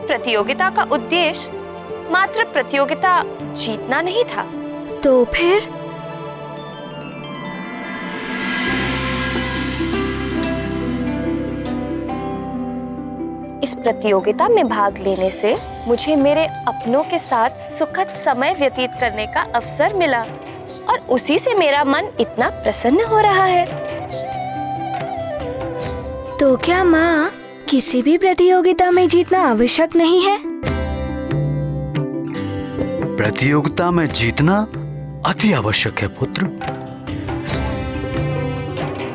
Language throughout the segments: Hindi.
प्रतियोगिता का उद्देश्य मात्र प्रतियोगिता जीतना नहीं था। तो फिर? इस प्रतियोगिता में भाग लेने से मुझे मेरे अपनों के साथ सुखद समय व्यतीत करने का अवसर मिला और उसी से मेरा मन इतना प्रसन्न हो रहा है। तो क्या माँ, किसी भी प्रतियोगिता में जीतना आवश्यक नहीं है? प्रतियोगिता में जीतना अति आवश्यक है पुत्र,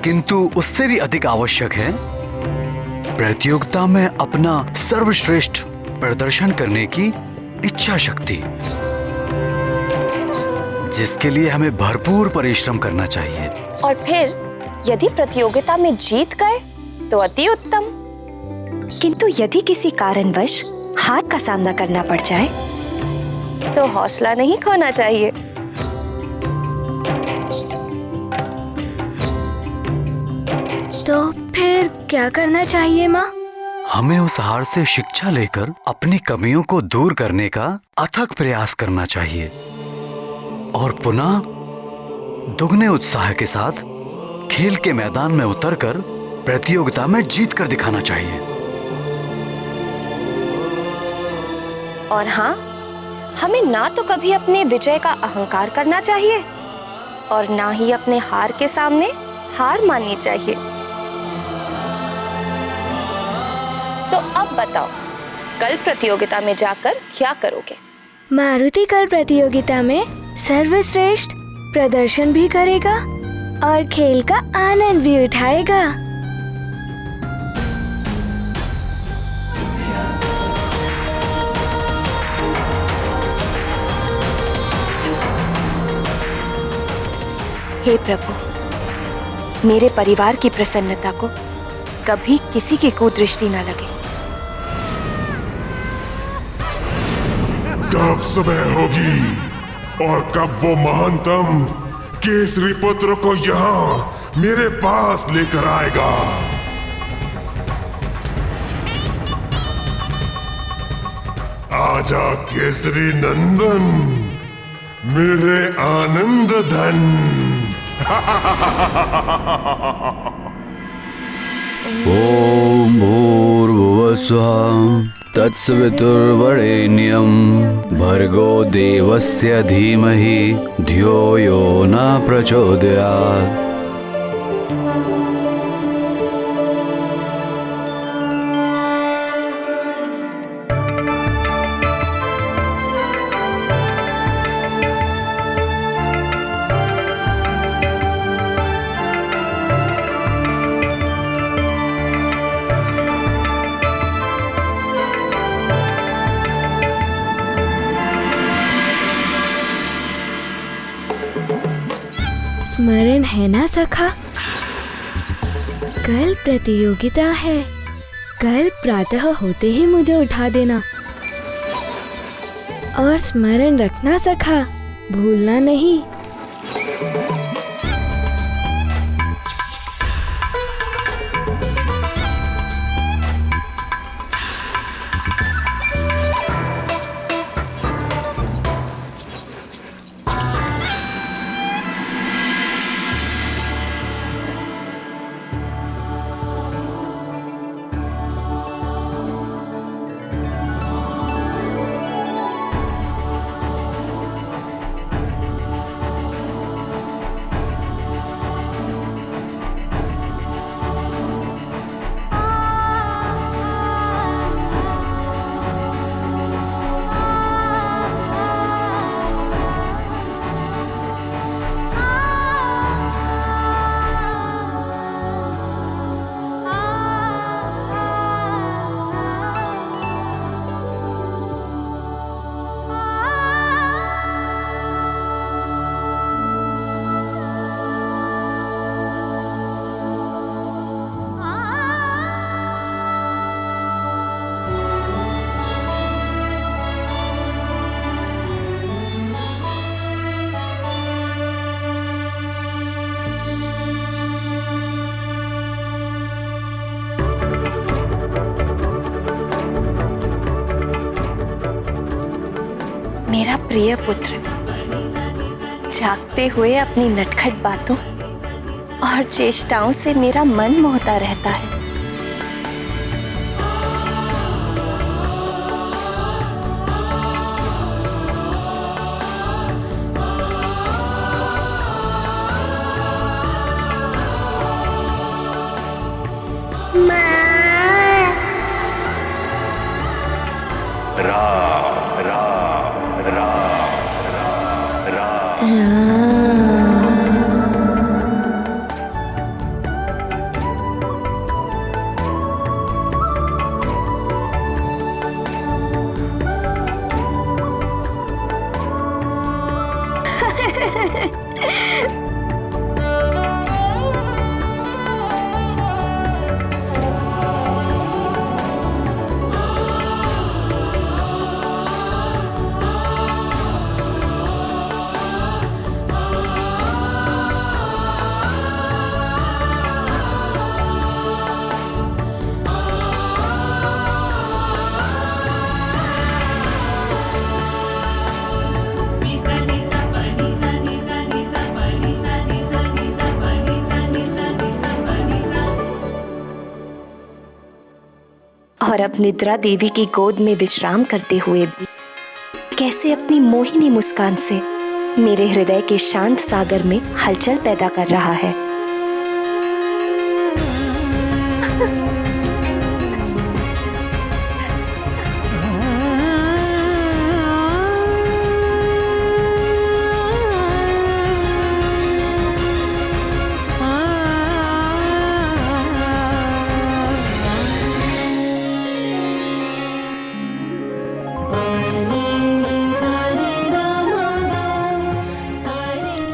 किंतु उससे भी अधिक आवश्यक है प्रतियोगिता में अपना सर्वश्रेष्ठ प्रदर्शन करने की इच्छा शक्ति, जिसके लिए हमें भरपूर परिश्रम करना चाहिए। और फिर यदि प्रतियोगिता में जीत गए तो अति उत्तम, किंतु यदि किसी कारणवश हार का सामना करना पड़ जाए तो हौसला नहीं खोना चाहिए। तो फिर क्या करना चाहिए माँ? हमें उस हार से शिक्षा लेकर अपनी कमियों को दूर करने का अथक प्रयास करना चाहिए और पुनः दुगने उत्साह के साथ खेल के मैदान में उतरकर प्रतियोगिता में जीत कर दिखाना चाहिए। और हाँ, हमें ना तो कभी अपने विजय का अहंकार करना चाहिए और ना ही अपने हार के सामने हार माननी चाहिए। तो अब बताओ, कल प्रतियोगिता में जाकर क्या करोगे? मारुति कल प्रतियोगिता में सर्वश्रेष्ठ प्रदर्शन भी करेगा और खेल का आनंद भी उठाएगा। हे प्रभु, मेरे परिवार की प्रसन्नता को कभी किसी की कुदृष्टि न लगे। कब सुबह होगी और कब वो महानतम केसरी पुत्र को यहाँ मेरे पास लेकर आएगा? आजा केसरी नंदन, मेरे आनंद धन। ओम भूर्भुवस्सुः तत्सवितुर्वरेण्यं भर्गो देवस्य धीमहि धियो यो न प्रचोदयात्। स्मरण है ना सखा? कल प्रतियोगिता है, कल प्रातः होते ही मुझे उठा देना। और स्मरण रखना सखा, भूलना नहीं। प्रिय पुत्र जागते हुए अपनी नटखट बातों और चेष्टाओं से मेरा मन मोहता रहता है। और अब निद्रा देवी की गोद में विश्राम करते हुए भी कैसे अपनी मोहिनी मुस्कान से मेरे हृदय के शांत सागर में हलचल पैदा कर रहा है।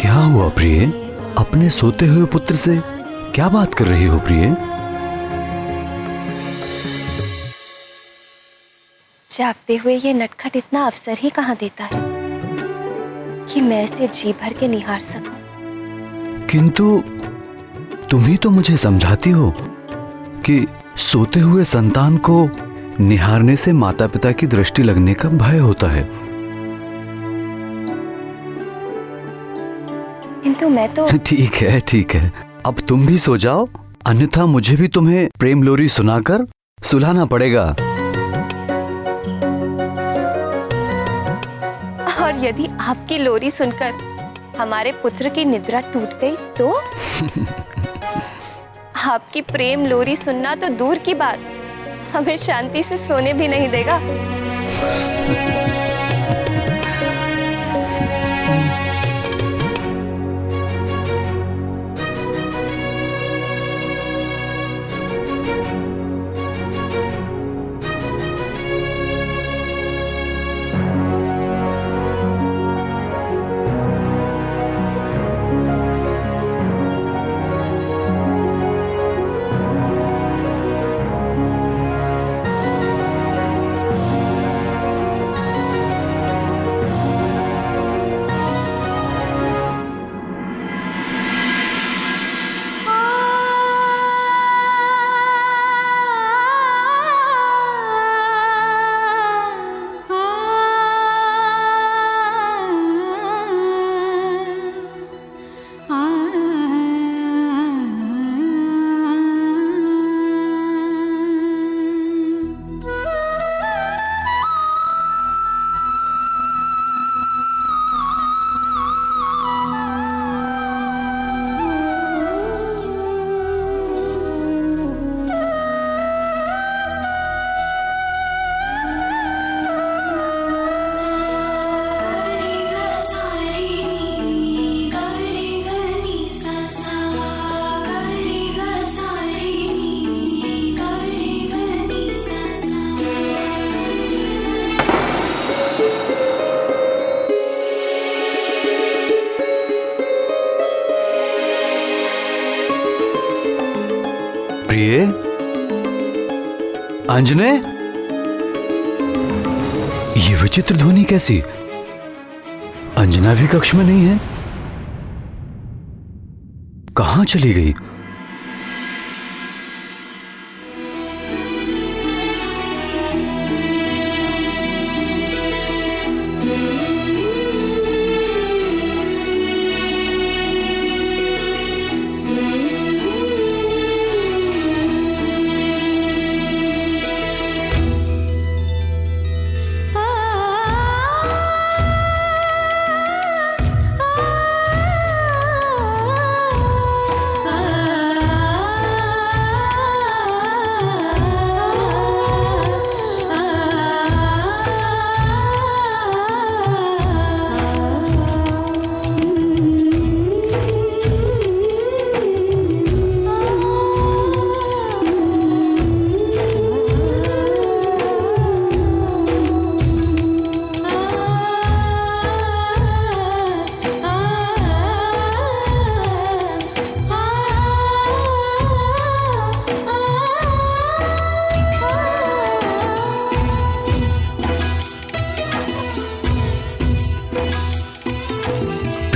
क्या हुआ प्रिय? अपने सोते हुए पुत्र से क्या बात कर रही हो प्रिय? जागते हुए ये नटखट इतना अवसर ही कहाँ देता है कि मैं इसे जी भर के निहार सकूं। किंतु तुम ही तो मुझे समझाती हो कि सोते हुए संतान को निहारने से माता पिता की दृष्टि लगने का भय होता है। किंतु मैं तो ठीक है, अब तुम भी सो जाओ, अन्यथा मुझे भी तुम्हें प्रेम लोरी सुनाकर सुलाना पड़ेगा। और यदि आपकी लोरी सुनकर हमारे पुत्र की निद्रा टूट गई तो आपकी प्रेम लोरी सुनना तो दूर की बात, हमें शांति से सोने भी नहीं देगा। प्रिय, अंजने, ये विचित्र ध्वनि कैसी? अंजना भी कक्ष में नहीं है, कहां चली गई?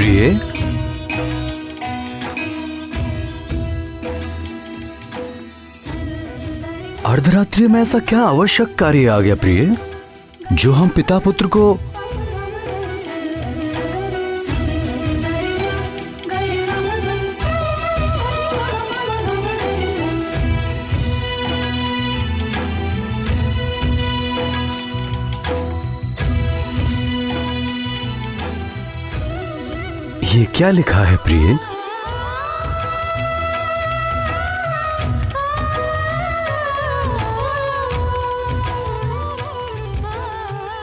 प्रिय, अर्धरात्रि में ऐसा क्या आवश्यक कार्य आ गया प्रिय, जो हम पिता पुत्र को ये क्या लिखा है प्रिय?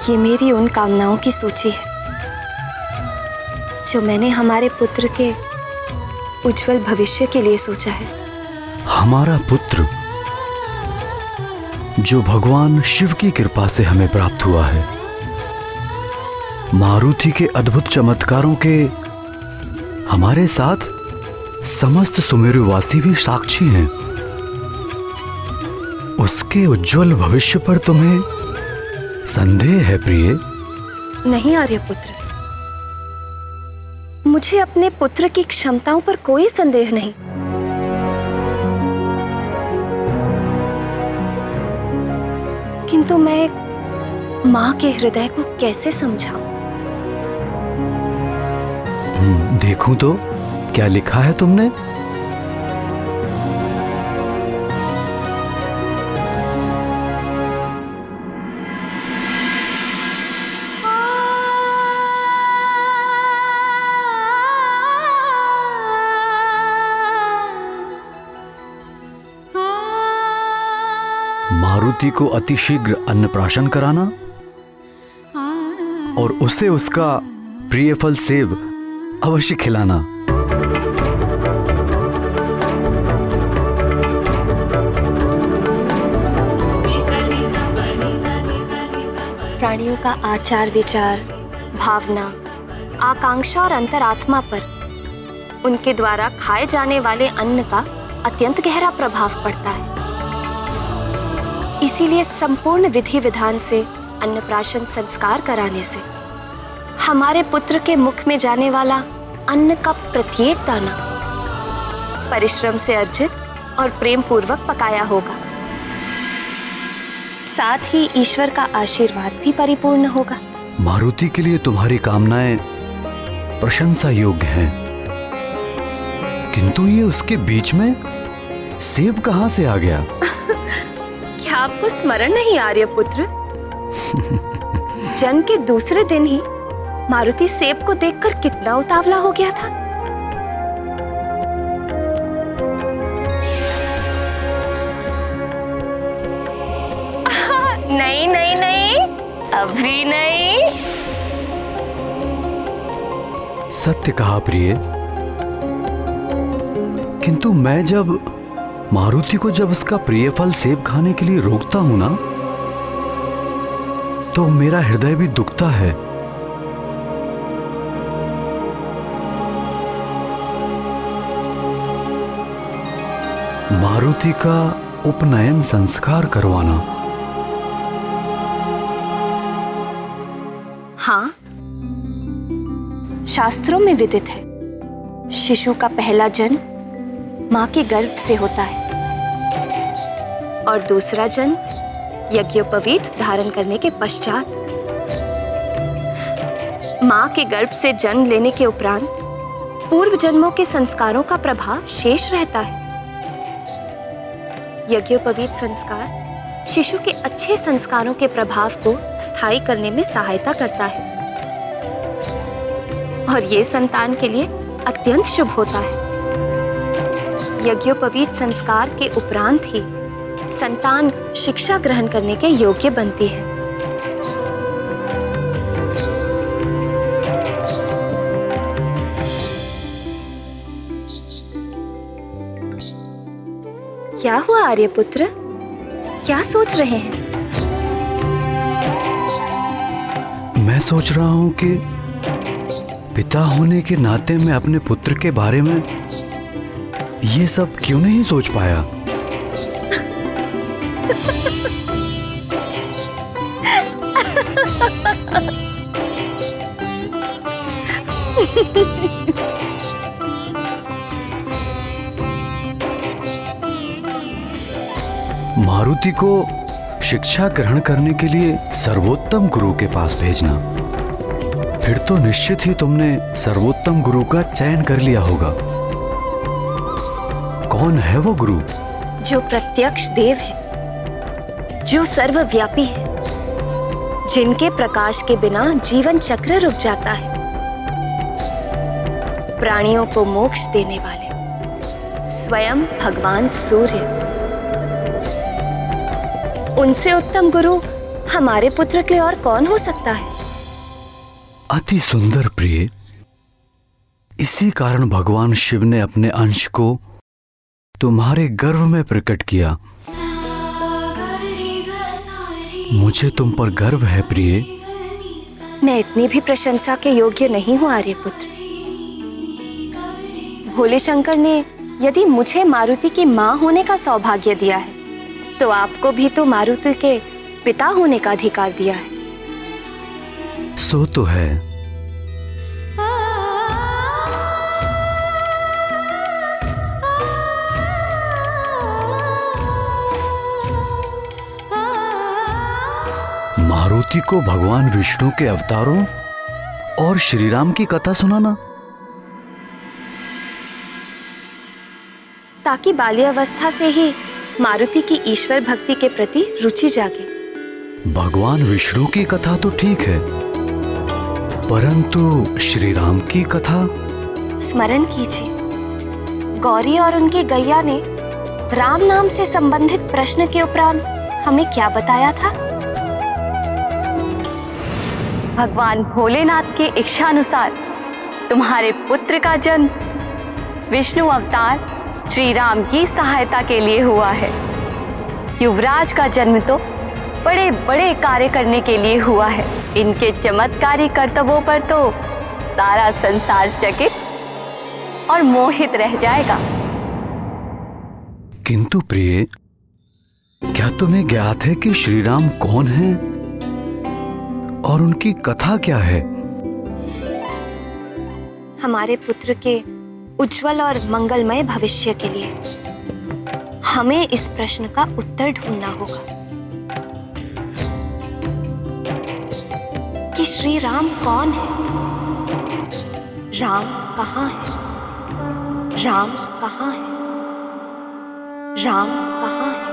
ये मेरी उन कामनाओं की सूची है जो मैंने हमारे पुत्र के उज्जवल भविष्य के लिए सोचा है। हमारा पुत्र जो भगवान शिव की कृपा से हमें प्राप्त हुआ है, मारुति के अद्भुत चमत्कारों के हमारे साथ समस्त सुमेरुवासी भी साक्षी हैं। उसके उज्जवल भविष्य पर तुम्हें संदेह है प्रिय? नहीं आर्यपुत्र, मुझे अपने पुत्र की क्षमताओं पर कोई संदेह नहीं। किंतु मैं एक मां के हृदय को कैसे समझाऊं? देखूं तो क्या लिखा है तुमने? मारुति को अतिशीघ्र अन्नप्राशन कराना और उसे उसका प्रिय फल सेब अवश्य खिलाना। प्राणियों का आचार विचार, भावना, आकांक्षा और अंतरात्मा पर उनके द्वारा खाए जाने वाले अन्न का अत्यंत गहरा प्रभाव पड़ता है। इसीलिए संपूर्ण विधि विधान से अन्नप्राशन संस्कार कराने से हमारे पुत्र के मुख में जाने वाला अन्न का प्रत्येक दाना परिश्रम से अर्जित और प्रेम पूर्वक पकाया होगा। साथ ही ईश्वर का आशीर्वाद भी परिपूर्ण होगा। मारुति के लिए तुम्हारी कामनाएं प्रशंसा योग्य हैं, किंतु ये उसके बीच में सेब कहां से आ गया? क्या आपको स्मरण नहीं आर्यपुत्र? जन्म के दूसरे दिन ही मारुति सेब को देखकर कितना उतावला हो गया था। नहीं नहीं नहीं, अभी नहीं। सत्य कहा प्रिय, किंतु मैं जब मारुति को जब उसका प्रिय फल सेब खाने के लिए रोकता हूं ना, तो मेरा हृदय भी दुखता है। मारुति का उपनयन संस्कार करवाना। हाँ, शास्त्रों में विदित है, शिशु का पहला जन्म मां के गर्भ से होता है और दूसरा जन्म यज्ञोपवीत धारण करने के पश्चात। मां के गर्भ से जन्म लेने के उपरांत पूर्व जन्मों के संस्कारों का प्रभाव शेष रहता है। यज्ञोपवीत संस्कार शिशु के अच्छे संस्कारों के प्रभाव को स्थायी करने में सहायता करता है और ये संतान के लिए अत्यंत शुभ होता है। यज्ञोपवीत संस्कार के उपरांत ही संतान शिक्षा ग्रहण करने के योग्य बनती है। क्या हुआ आर्यपुत्र? क्या सोच रहे हैं? मैं सोच रहा हूं कि पिता होने के नाते मैं अपने पुत्र के बारे में ये सब क्यों नहीं सोच पाया। मारुति को शिक्षा ग्रहण करने के लिए सर्वोत्तम गुरु के पास भेजना। फिर तो निश्चित ही तुमने सर्वोत्तम गुरु का चयन कर लिया होगा। कौन है वो गुरु? जो प्रत्यक्ष देव है, जो सर्वव्यापी है, जिनके प्रकाश के बिना जीवन चक्र रुक जाता है, प्राणियों को मोक्ष देने वाले स्वयं भगवान सूर्य। उनसे उत्तम गुरु हमारे पुत्र के लिए और कौन हो सकता है? अति सुंदर प्रिय। इसी कारण भगवान शिव ने अपने अंश को तुम्हारे गर्भ में प्रकट किया। मुझे तुम पर गर्व है प्रिय। मैं इतनी भी प्रशंसा के योग्य नहीं हूँ आर्यपुत्र। भोले शंकर ने यदि मुझे मारुति की माँ होने का सौभाग्य दिया है, तो आपको भी तो मारुति के पिता होने का अधिकार दिया है। सो तो है। मारुति को भगवान विष्णु के अवतारों और श्री राम की कथा सुनाना, ताकि बाल्यावस्था से ही मारुति की ईश्वर भक्ति के प्रति रुचि जागे। भगवान विष्णु की कथा तो ठीक है, परंतु श्री राम की कथा? स्मरण कीजिए, गौरी और उनकी गैया ने राम नाम से संबंधित प्रश्न के उपरांत हमें क्या बताया था? भगवान भोलेनाथ के इच्छानुसार तुम्हारे पुत्र का जन्म विष्णु अवतार श्री राम की सहायता के लिए हुआ है। युवराज का जन्म तो बड़े बड़े कार्य करने के लिए हुआ है। इनके चमत्कारी कर्तव्यों पर तो सारा संसार चकित और मोहित रह जाएगा। किंतु प्रिय, क्या तुम्हें ज्ञात है कि श्री राम कौन है और उनकी कथा क्या है? हमारे पुत्र के उज्जवल और मंगलमय भविष्य के लिए हमें इस प्रश्न का उत्तर ढूंढना होगा कि श्री राम कौन है, राम कहाँ है, राम कहाँ है, राम कहाँ है?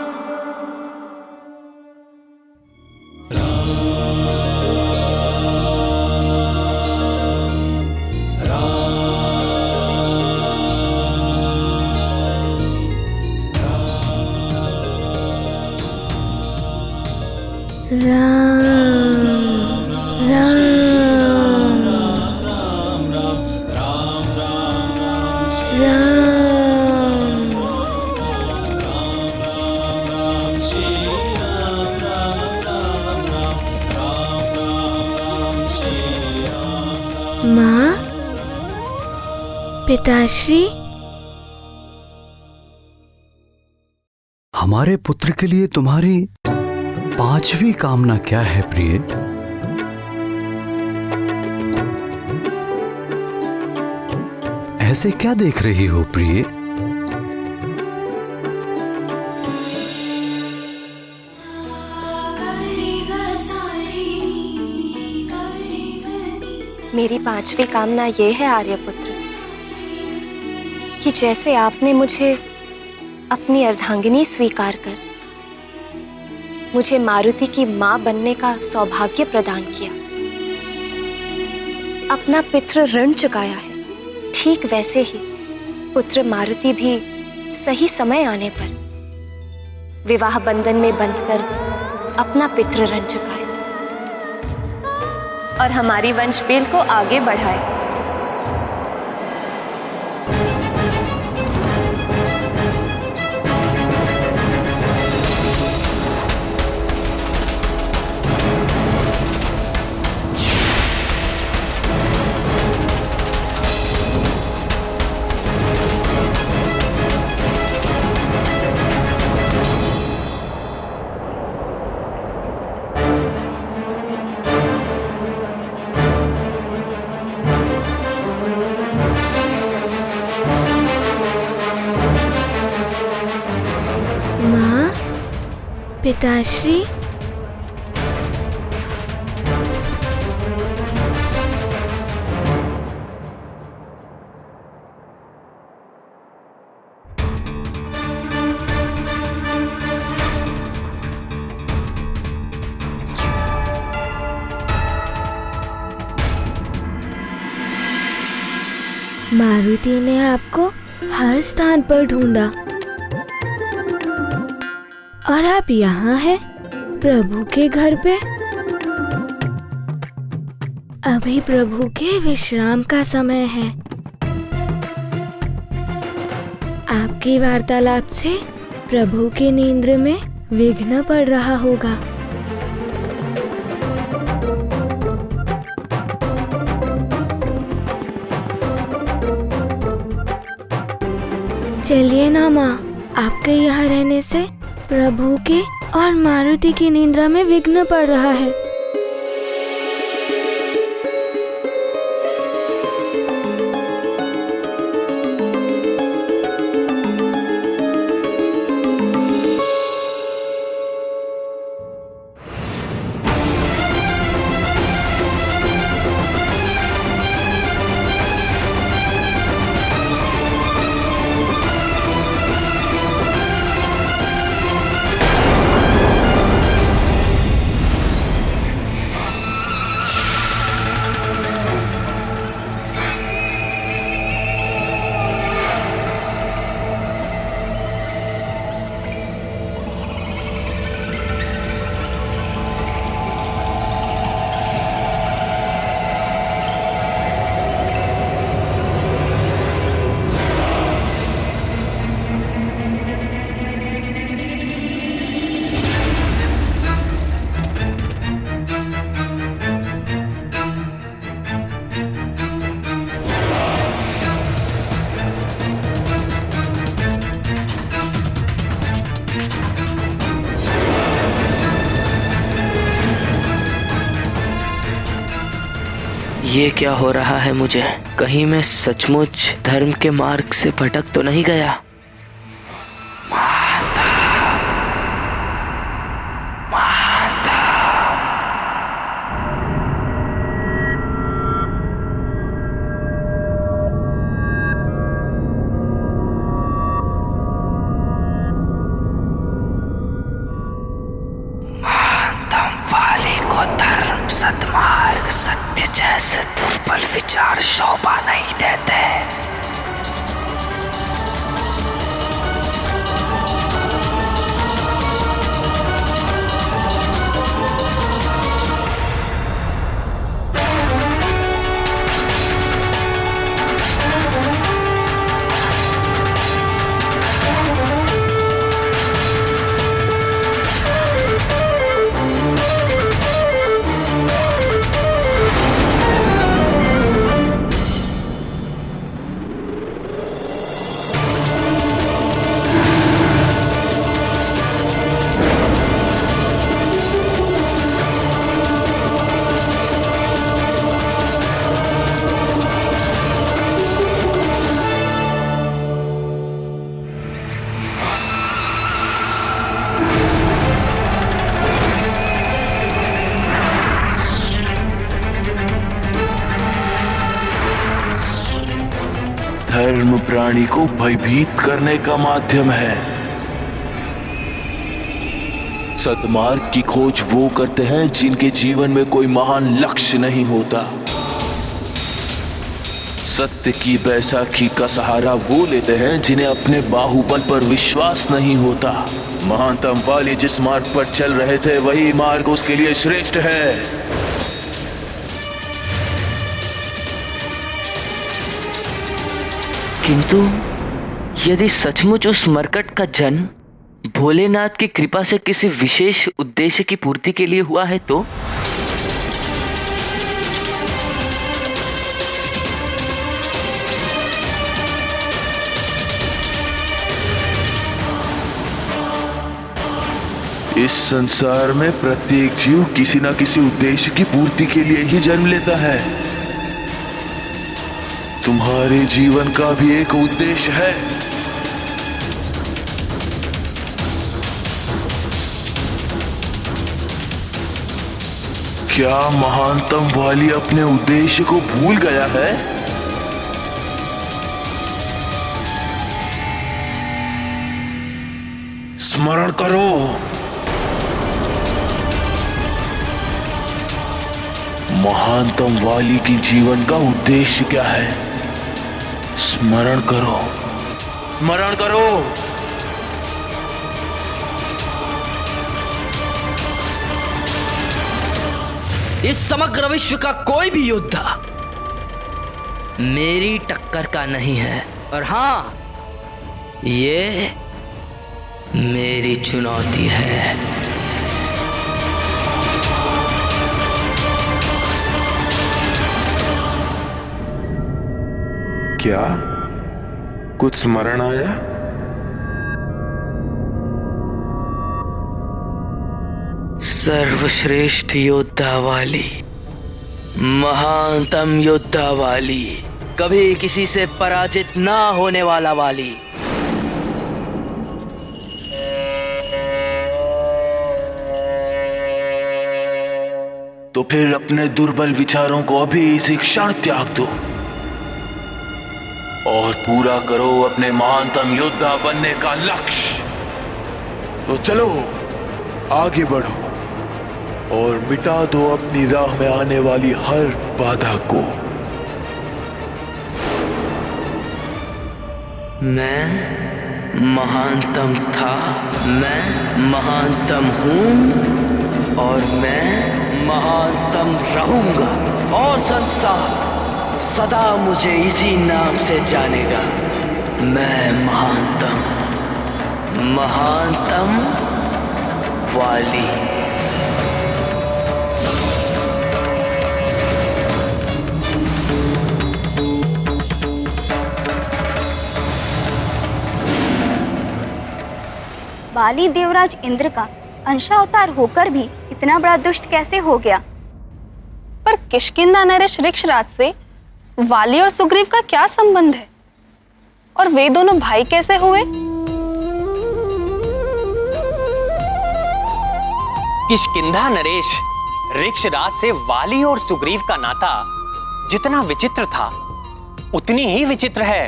माँ, पिताश्री, हमारे पुत्र के लिए तुम्हारी पांचवी कामना क्या है प्रिय? ऐसे क्या देख रही हो प्रिय? मेरी पांचवी कामना ये है आर्यपुत्र कि जैसे आपने मुझे अपनी अर्धांगिनी स्वीकार कर मुझे मारुति की मां बनने का सौभाग्य प्रदान किया, अपना पितृ ऋण चुकाया है, ठीक वैसे ही पुत्र मारुति भी सही समय आने पर विवाह बंधन में बंधकर अपना पितृ ऋण चुकाए और हमारी वंशवेल को आगे बढ़ाए। पिताश्री। मारुति ने आपको हर स्थान पर ढूंढा और आप यहाँ हैं, प्रभु के घर पे। अभी प्रभु के विश्राम का समय है। आपकी वार्तालाप से प्रभु के नींद में विघ्न पड़ रहा होगा। चलिए ना माँ, आपके यहाँ रहने से प्रभु की और मारुति की निद्रा में विघ्न पड़ रहा है। ये क्या हो रहा है मुझे? कहीं मैं सचमुच धर्म के मार्ग से भटक तो नहीं गया? माता, माता। महानतम वाली को धर्म सद्मार्ग सत्य जैसे दुर्बल विचार शोभा नहीं देते। धर्म प्राणी को भयभीत करने का माध्यम है। सद्मार्ग की खोज वो करते हैं जिनके जीवन में कोई महान लक्ष्य नहीं होता। सत्य की बैसाखी का सहारा वो लेते हैं जिन्हें अपने बाहुबल पर विश्वास नहीं होता। महानतम वाली जिस मार्ग पर चल रहे थे वही मार्ग उसके लिए श्रेष्ठ है। किंतु यदि सचमुच उस मरकट का जन्म भोलेनाथ की कृपा से किसी विशेष उद्देश्य की पूर्ति के लिए हुआ है तो इस संसार में प्रत्येक जीव किसी न किसी उद्देश्य की पूर्ति के लिए ही जन्म लेता है। तुम्हारे जीवन का भी एक उद्देश्य है। क्या महानतम वाली अपने उद्देश्य को भूल गया है? स्मरण करो, महानतम वाली की जीवन का उद्देश्य क्या है? स्मरण करो, स्मरण करो। इस समग्र विश्व का कोई भी योद्धा मेरी टक्कर का नहीं है, और हाँ, ये मेरी चुनौती है। क्या कुछ स्मरण आया? सर्वश्रेष्ठ योद्धा वाली, महानतम योद्धा वाली, कभी किसी से पराजित ना होने वाला वाली। तो फिर अपने दुर्बल विचारों को अभी इसी क्षण त्याग दो और पूरा करो अपने महानतम योद्धा बनने का लक्ष्य। तो चलो आगे बढ़ो और मिटा दो अपनी राह में आने वाली हर बाधा को। मैं महानतम था, मैं महानतम हूं और मैं महानतम रहूंगा, और संसार सदा मुझे इसी नाम से जानेगा। मैं महानतम, महानतम वाली। बाली देवराज इंद्र का अंशावतार होकर भी इतना बड़ा दुष्ट कैसे हो गया? पर किष्किंधा नरेश ऋक्षराज से वाली और सुग्रीव का क्या संबंध है? और वे दोनों भाई कैसे हुए? किष्किंधा नरेश ऋक्षराज से वाली और सुग्रीव का नाता जितना विचित्र था, उतनी ही विचित्र है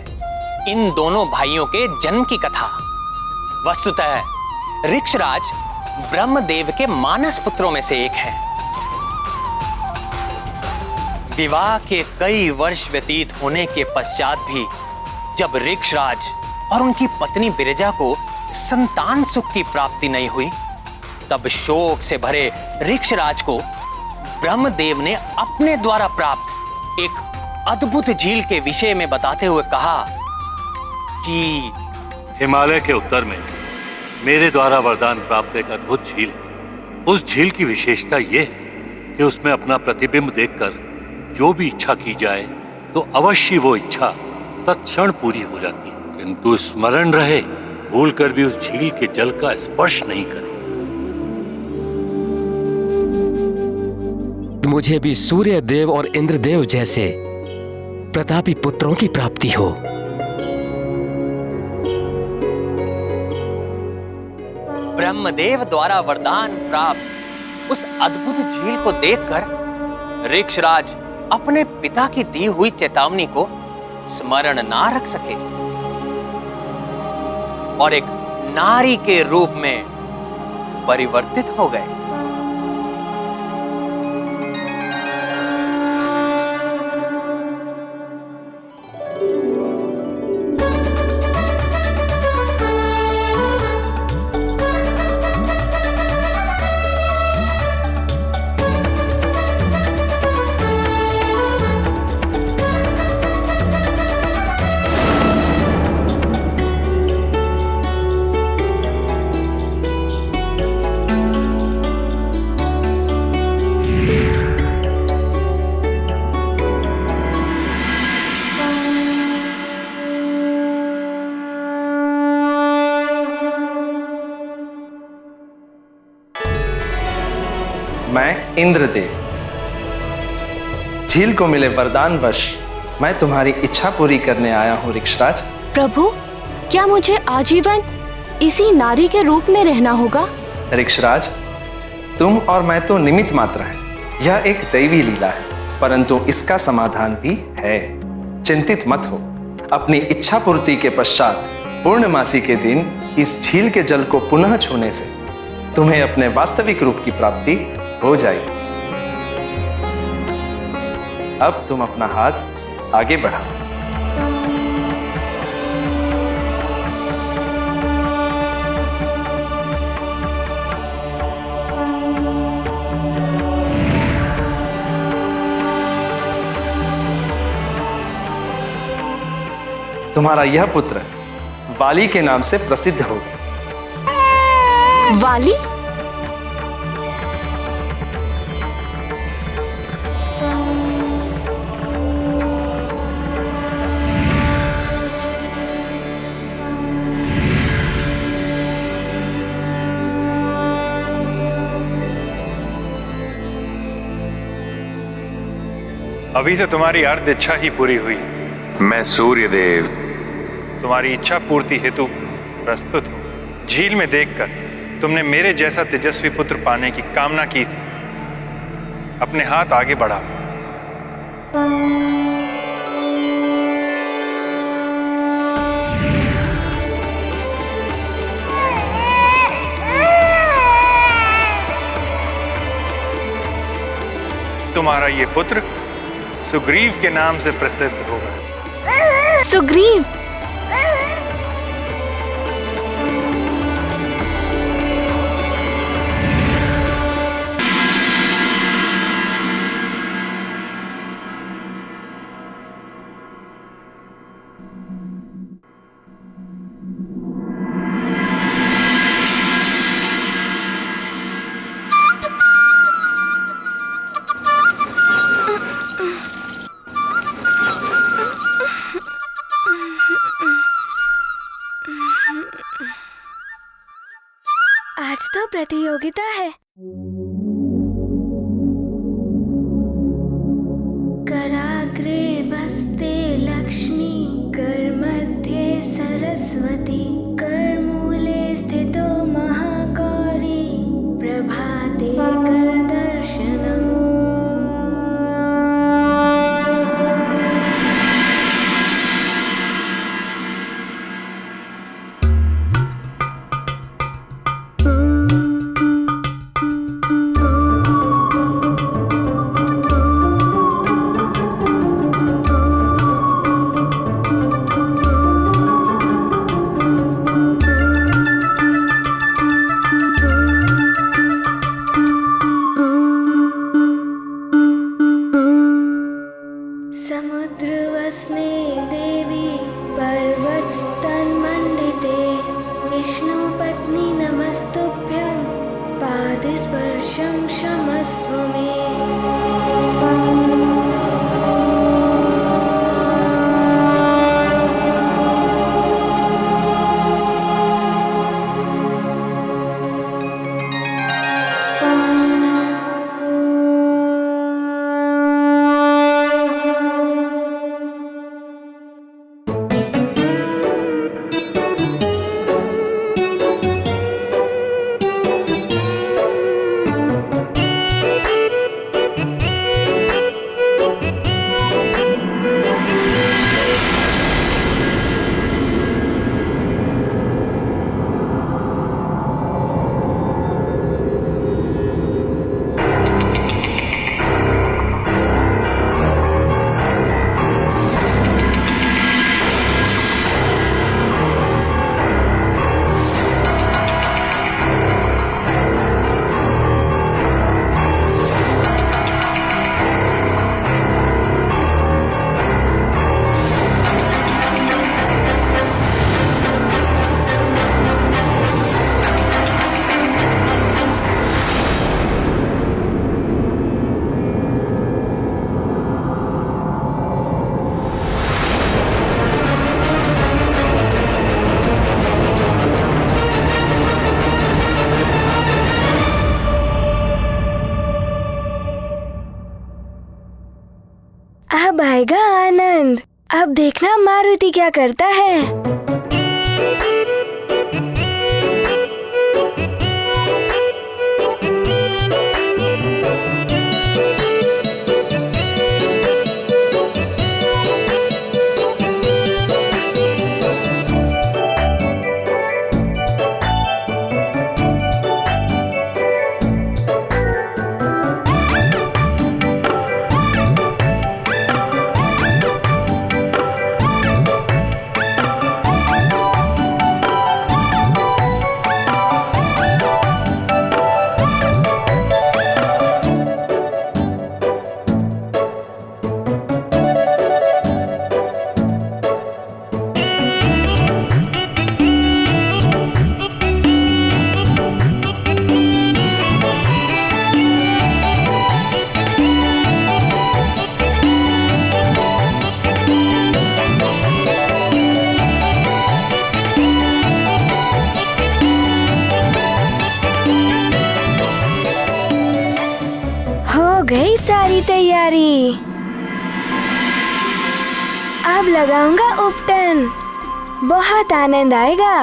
इन दोनों भाइयों के जन्म की कथा। वस्तुतः ऋक्षराज ब्रह्मदेव के मानस पुत्रों में से एक है। विवाह के कई वर्ष व्यतीत होने के पश्चात भी जब ऋक्षराज और उनकी पत्नी बिरजा को संतान सुख की प्राप्ति नहीं हुई, तब शोक से भरे ऋक्षराज को ब्रह्मदेव ने अपने द्वारा प्राप्त एक अद्भुत झील के विषय में बताते हुए कहा कि हिमालय के उत्तर में मेरे द्वारा वरदान प्राप्त एक अद्भुत झील है। उस झील की विशेषता यह है कि उसमें अपना प्रतिबिंब देखकर जो भी इच्छा की जाए तो अवश्य वो इच्छा तत्क्षण पूरी हो जाती है, किंतु स्मरण रहे भूलकर भी उस झील के जल का स्पर्श नहीं करें। मुझे भी सूर्य देव और इंद्रदेव जैसे प्रतापी पुत्रों की प्राप्ति हो। ब्रह्मदेव द्वारा वरदान प्राप्त उस अद्भुत झील को देखकर ऋक्षराज अपने पिता की दी हुई चेतावनी को स्मरण ना रख सके और एक नारी के रूप में परिवर्तित हो गए। मैं इंद्रदेव, झील को मिले वरदान वश मैं तुम्हारी इच्छा पूरी करने आया हूँ ऋक्षराज। प्रभु, क्या मुझे आजीवन इसी नारी के रूप में रहना होगा? ऋक्षराज, तुम और मैं तो निमित्त मात्र हैं, यह एक दैवी लीला है, परंतु इसका समाधान भी है। चिंतित मत हो, अपनी इच्छा पूर्ति के पश्चात पूर्णमासी के दिन इस झील के जल को पुनः छूने से तुम्हें अपने वास्तविक रूप की प्राप्ति हो जाएगी। अब तुम अपना हाथ आगे बढ़ाओ। तुम्हारा यह पुत्र वाली के नाम से प्रसिद्ध होगा। वाली? अभी तो तुम्हारी अर्ध इच्छा ही पूरी हुई। मैं सूर्यदेव तुम्हारी इच्छा पूर्ति हेतु प्रस्तुत हूँ। झील में देखकर तुमने मेरे जैसा तेजस्वी पुत्र पाने की कामना की थी। अपने हाथ आगे बढ़ाओ। तुम्हारा ये पुत्र सुग्रीव के नाम से प्रसिद्ध होगा। सुग्रीव? आज तो प्रतियोगिता है। कराग्रे वस्ते लक्ष्मी, कर मध्ये सरस्वती, कर मूले स्थितो महागौरी, प्रभाते कर दर्शनम। समुद्रवस्ने देवी, पर्वतस्तन्मण्डिते, विष्णुपत्नी नमस्तुभ्यं, पादस्पर्शं क्षमस्व मे। अब आएगा आनंद। अब देखना मारुति क्या करता है। सारी तैयारी। अब लगाऊंगा उपटन, बहुत आनंद आएगा।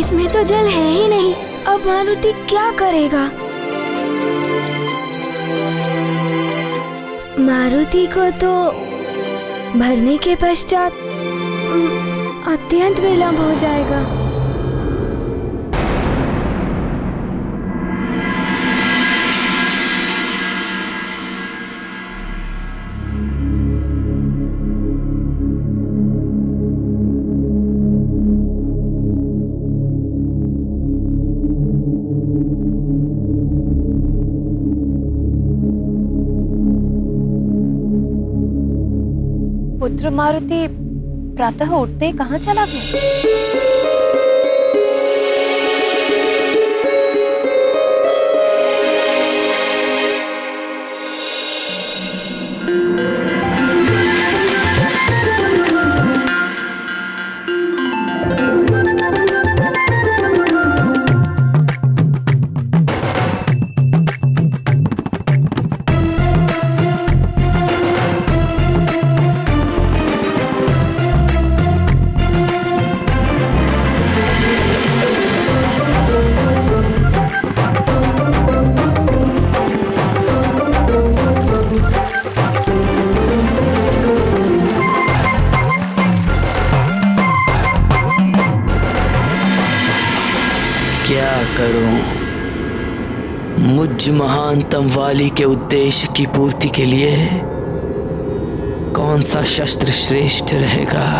इसमें तो जल है ही नहीं। अब मारुति क्या करेगा? मारुति को तो भरने के पश्चात अत्यंत विलंब हो जाएगा। पुत्र मारुति प्रातः उठते ही कहाँ चला गया? क्या करूं? मुझ महानतम वाली के उद्देश्य की पूर्ति के लिए कौन सा शस्त्र श्रेष्ठ रहेगा?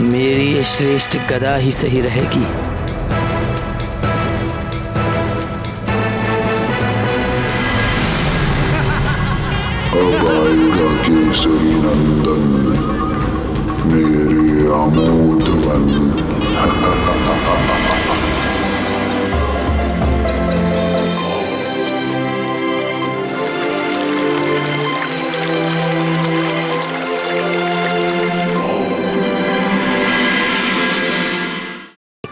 मेरी ये श्रेष्ठ गदा ही सही रहेगी। अब आएगा केसरी नंदन, मेरे आमोद वन।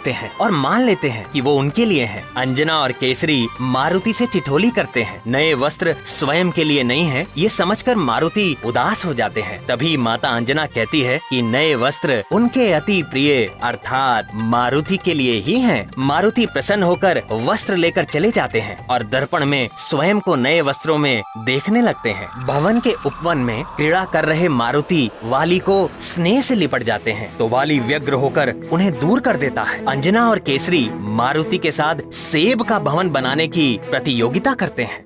हैं और मान लेते हैं कि वो उनके लिए हैं। अंजना और केसरी मारुति से ठिठोली करते हैं। नए वस्त्र स्वयं के लिए नहीं है, ये समझकर मारुति उदास हो जाते हैं। तभी माता अंजना कहती है कि नए वस्त्र उनके अति प्रिय अर्थात मारुति के लिए ही हैं। मारुति प्रसन्न होकर वस्त्र लेकर चले जाते हैं और दर्पण में स्वयं को नए वस्त्रों में देखने लगते हैं। भवन के उपवन में क्रीड़ा कर रहे मारुति वाली को स्नेह से लिपट जाते हैं तो वाली व्यग्र होकर उन्हें दूर कर देता है। अंजना और केसरी मारुति के साथ सेब का भवन बनाने की प्रतियोगिता करते हैं।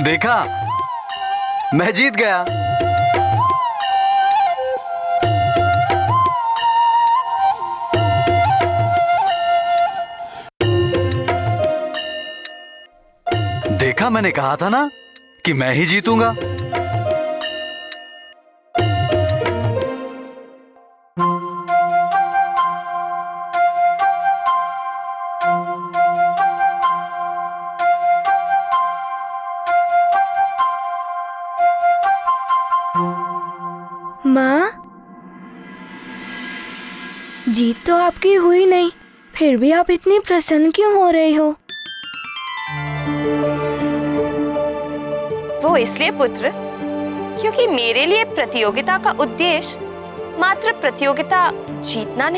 देखा, मैं जीत गया। देखा, मैंने कहा था ना कि मैं ही जीतूंगा। माँ, जीत तो आपकी हुई नहीं, फिर भी आप इतनी प्रसन्न क्यों हो रही हो? वो इसलिए पुत्र, क्योंकि मेरे लिए प्रतियोगिता का उद्देश्य मात्र प्रतियोगिता जीतना नहीं